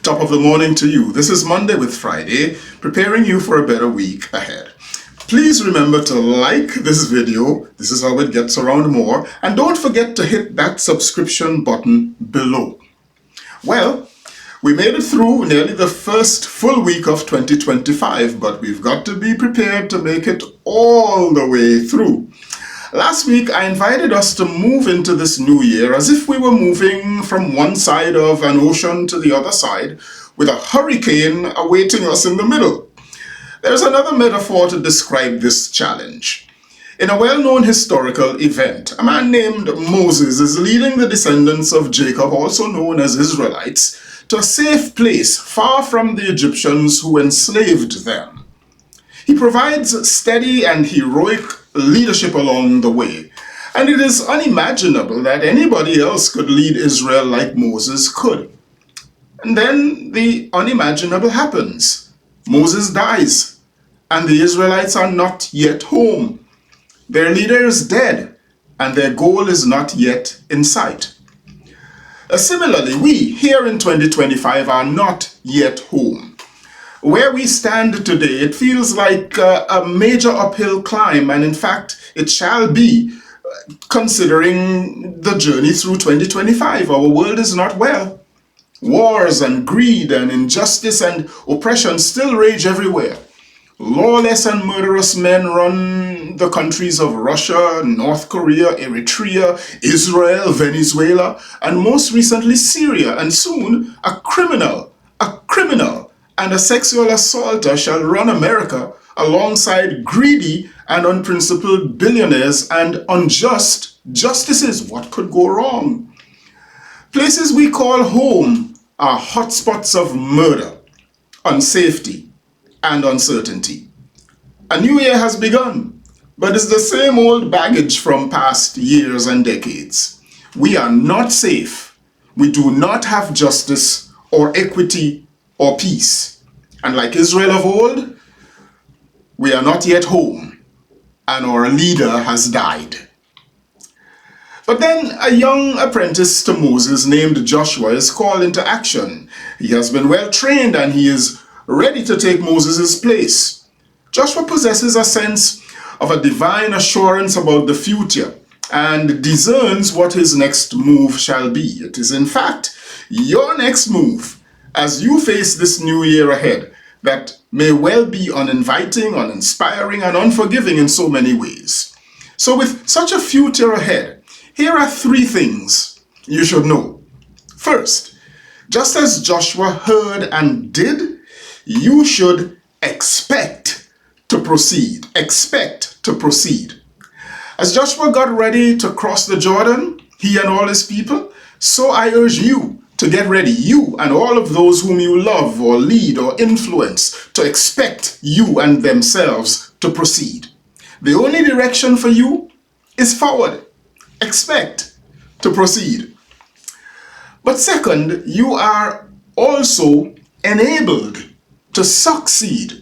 Top of the morning to you. This is Monday with Friday, preparing you for a better week ahead. Please remember to like this video. This is how it gets around more. And don't forget to hit that subscription button below. Well, we made it through nearly the first full week of 2025, but we've got to be prepared to make it all the way through. Last week, I invited us to move into this new year as if we were moving from one side of an ocean to the other side, with a hurricane awaiting us in the middle. There's another metaphor to describe this challenge. In a well-known historical event, a man named Moses is leading the descendants of Jacob, also known as Israelites, to a safe place far from the Egyptians who enslaved them. He provides steady and heroic leadership along the way, and it is unimaginable that anybody else could lead Israel like Moses could. And then the unimaginable happens. Moses dies, and the Israelites are not yet home. Their leader is dead, and their goal is not yet in sight. Similarly, we here in 2025 are not yet home. Where we stand today, it feels like a major uphill climb, and in fact, it shall be, considering the journey through 2025. Our world is not well. Wars and greed and injustice and oppression still rage everywhere. Lawless and murderous men run the countries of Russia, North Korea, Eritrea, Israel, Venezuela, and most recently Syria, and soon a criminal, and a sexual assaulter shall run America alongside greedy and unprincipled billionaires and unjust justices. What could go wrong? Places we call home are hotspots of murder, unsafety, and uncertainty. A new year has begun, but it's the same old baggage from past years and decades. We are not safe. We do not have justice or equity or peace. And like Israel of old, we are not yet home, and our leader has died. But then a young apprentice to Moses named Joshua is called into action. He has been well trained and he is ready to take Moses' place. Joshua possesses a sense of a divine assurance about the future and discerns what his next move shall be. It is in fact your next move as you face this new year ahead that may well be uninviting, uninspiring, and unforgiving in so many ways. So with such a future ahead, here are three things you should know. First, just as Joshua heard and did, you should expect to proceed. Expect to proceed. As Joshua got ready to cross the Jordan, he and all his people, so I urge you to get ready, you and all of those whom you love or lead or influence, to expect you and themselves to proceed. The only direction for you is forward. Expect to proceed. But second, you are also enabled to succeed.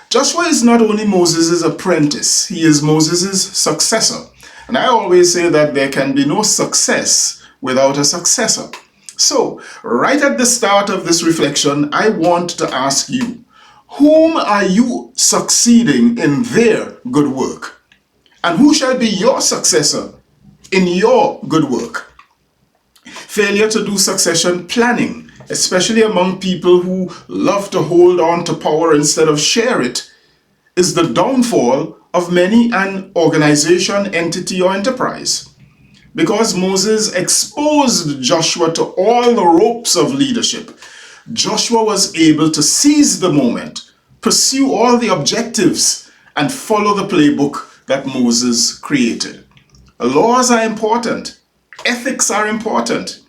Joshua is not only Moses' apprentice, he is Moses' successor. And I always say that there can be no success without a successor. So, right at the start of this reflection, I want to ask you, whom are you succeeding in their good work? And who shall be your successor in your good work? Failure to do succession planning, especially among people who love to hold on to power instead of share it, is the downfall of many an organization, entity, or enterprise. Because Moses exposed Joshua to all the ropes of leadership, Joshua was able to seize the moment, pursue all the objectives, and follow the playbook that Moses created. Laws are important. Ethics are important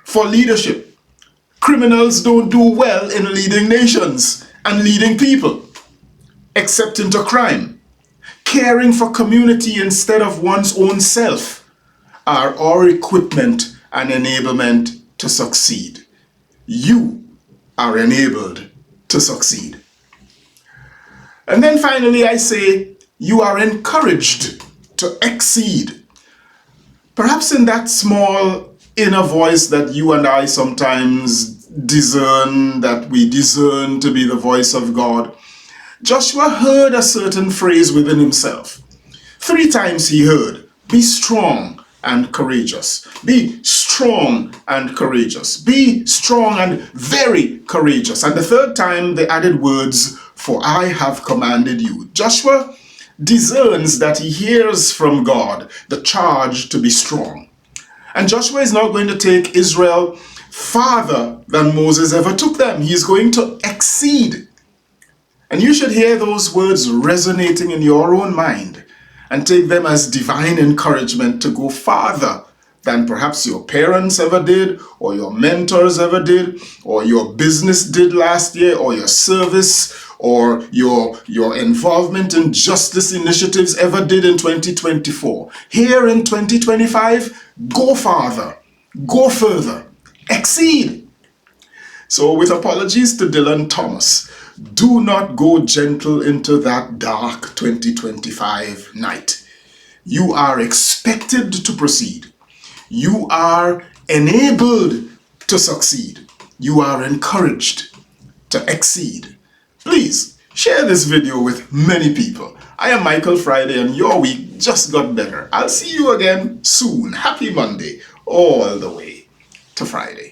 for leadership. Criminals don't do well in leading nations and leading people, except into crime. Caring for community instead of one's own self are our equipment and enablement to succeed. You are enabled to succeed. And then finally, I say, you are encouraged to exceed. Perhaps in that small inner voice that you and I sometimes discern, that we discern to be the voice of God, Joshua heard a certain phrase within himself. 3 times he heard, be strong and courageous. Be strong and courageous. Be strong and very courageous. And the 3rd time they added words, for I have commanded you. Joshua discerns that he hears from God the charge to be strong. And Joshua is now going to take Israel farther than Moses ever took them. He is going to exceed. And you should hear those words resonating in your own mind and take them as divine encouragement to go farther than perhaps your parents ever did, or your mentors ever did, or your business did last year, or your service, or your involvement in justice initiatives ever did in 2024. Here in 2025, go farther, go further, exceed. So with apologies to Dylan Thomas, do not go gentle into that dark 2025 night. You are expected to proceed. You are enabled to succeed. You are encouraged to exceed. Please share this video with many people. I am Michael Friday and your week just got better. I'll see you again soon. Happy Monday all the way to Friday.